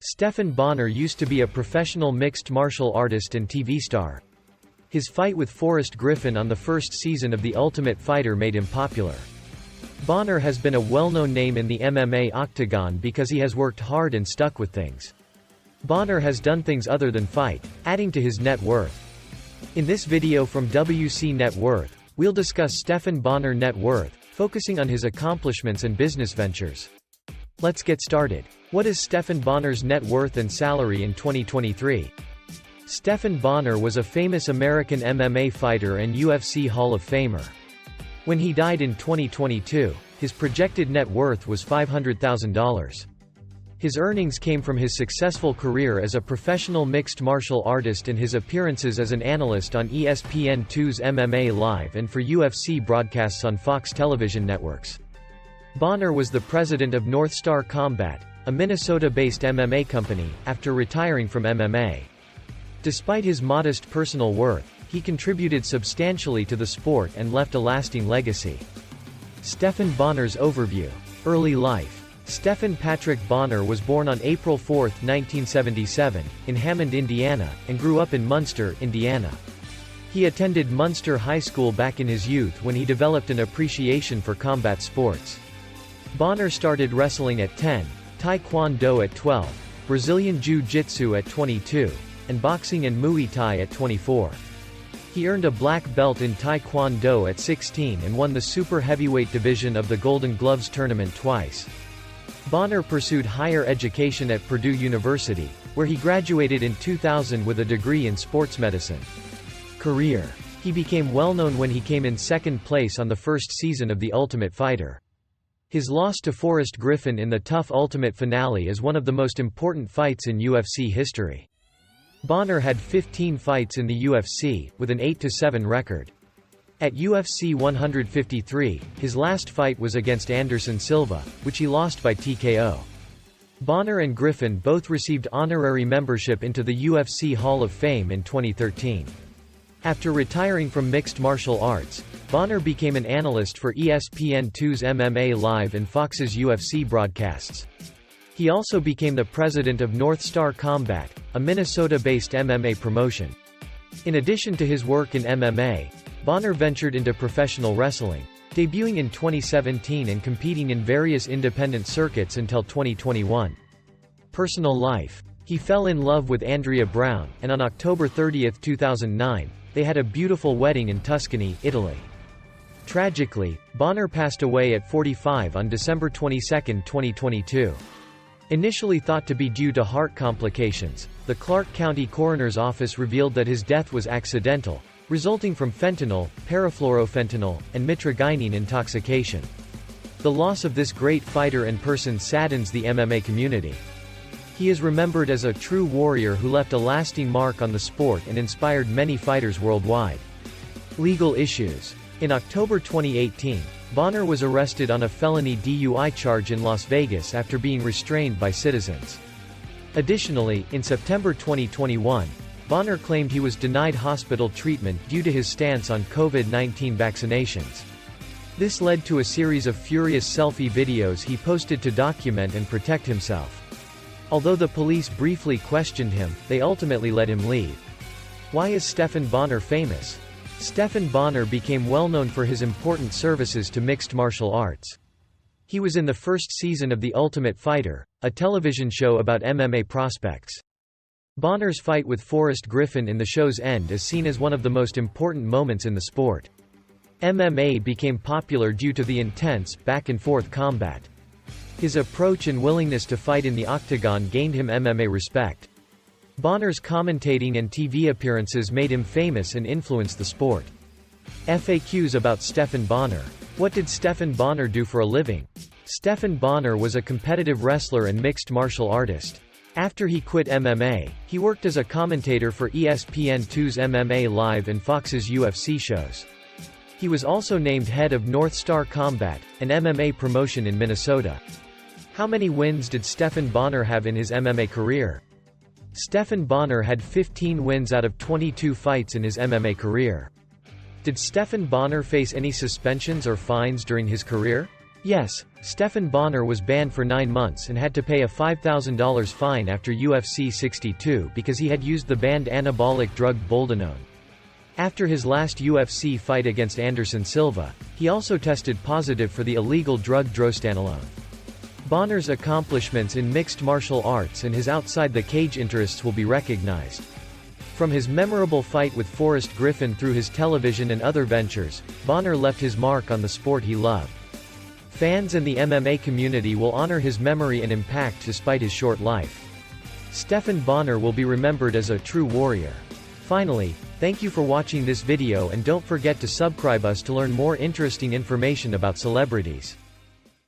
Stephan Bonnar used to be a professional mixed martial artist and TV star. His fight with Forrest Griffin on the first season of The Ultimate Fighter made him popular. Bonnar has been a well-known name in the MMA Octagon because he has worked hard and stuck with things. Bonnar has done things other than fight, adding to his net worth. In this video from WCNetWorth, we'll discuss Stephan Bonnar net worth, focusing on his accomplishments and business ventures. Let's get started. What is Stephan Bonnar's net worth and salary in 2023? Stephan Bonnar was a famous American MMA fighter and UFC Hall of Famer. When he died in 2022, his projected net worth was $500,000. His earnings came from his successful career as a professional mixed martial artist and his appearances as an analyst on ESPN2's MMA Live and for UFC broadcasts on Fox television networks. Bonnar was the president of North Star Combat, a Minnesota-based MMA company, after retiring from MMA. Despite his modest personal worth, he contributed substantially to the sport and left a lasting legacy. Stephan Bonnar's overview. Early life. Stephan Patrick Bonnar was born on April 4, 1977, in Hammond, Indiana, and grew up in Munster, Indiana. He attended Munster High School back in his youth when he developed an appreciation for combat sports. Bonnar started wrestling at 10, Taekwondo at 12, Brazilian Jiu-Jitsu at 22, and boxing and Muay Thai at 24. He earned a black belt in Taekwondo at 16 and won the super heavyweight division of the Golden Gloves tournament twice. Bonnar pursued higher education at Purdue University, where he graduated in 2000 with a degree in sports medicine. Career. He became well known when he came in second place on the first season of The Ultimate Fighter. His loss to Forrest Griffin in the TUF Ultimate finale is one of the most important fights in UFC history. Bonnar had 15 fights in the UFC, with an 8-7 record. At UFC 153, his last fight was against Anderson Silva, which he lost by TKO. Bonnar and Griffin both received honorary membership into the UFC Hall of Fame in 2013. After retiring from mixed martial arts, Bonnar became an analyst for ESPN2's MMA Live and Fox's UFC broadcasts. He also became the president of North Star Combat, a Minnesota-based MMA promotion. In addition to his work in MMA, Bonnar ventured into professional wrestling, debuting in 2017 and competing in various independent circuits until 2021. Personal life. He fell in love with Andrea Brown, and on October 30, 2009, they had a beautiful wedding in Tuscany, Italy. Tragically, Bonnar passed away at 45 on December 22, 2022. Initially thought to be due to heart complications, the Clark County Coroner's Office revealed that his death was accidental, resulting from fentanyl, parafluorofentanyl, and mitragynine intoxication. The loss of this great fighter and person saddens the MMA community. He is remembered as a true warrior who left a lasting mark on the sport and inspired many fighters worldwide. Legal issues. In October 2018, Bonnar was arrested on a felony DUI charge in Las Vegas after being restrained by citizens. Additionally, in September 2021, Bonnar claimed he was denied hospital treatment due to his stance on COVID-19 vaccinations. This led to a series of furious selfie videos he posted to document and protect himself. Although the police briefly questioned him, they ultimately let him leave. Why is Stephan Bonnar famous? Stephan Bonnar became well known for his important services to mixed martial arts. He was in the first season of The Ultimate Fighter, a television show about MMA prospects. Bonnar's fight with Forrest Griffin in the show's end is seen as one of the most important moments in the sport. MMA became popular due to the intense, back-and-forth combat. His approach and willingness to fight in the octagon gained him MMA respect. Bonnar's commentating and TV appearances made him famous and influenced the sport. FAQs about Stephan Bonnar. What did Stephan Bonnar do for a living? Stephan Bonnar was a competitive wrestler and mixed martial artist. After he quit MMA, he worked as a commentator for ESPN2's MMA Live and Fox's UFC shows. He was also named head of North Star Combat, an MMA promotion in Minnesota. How many wins did Stephan Bonnar have in his MMA career? Stephan Bonnar had 15 wins out of 22 fights in his MMA career. Did Stephan Bonnar face any suspensions or fines during his career? Yes, Stephan Bonnar was banned for 9 months and had to pay a $5,000 fine after UFC 62 because he had used the banned anabolic drug boldenone. After his last UFC fight against Anderson Silva, he also tested positive for the illegal drug drostanolone. Bonnar's accomplishments in mixed martial arts and his outside-the-cage interests will be recognized. From his memorable fight with Forrest Griffin through his television and other ventures, Bonnar left his mark on the sport he loved. Fans and the MMA community will honor his memory and impact despite his short life. Stephan Bonnar will be remembered as a true warrior. Finally, thank you for watching this video and don't forget to subscribe us to learn more interesting information about celebrities.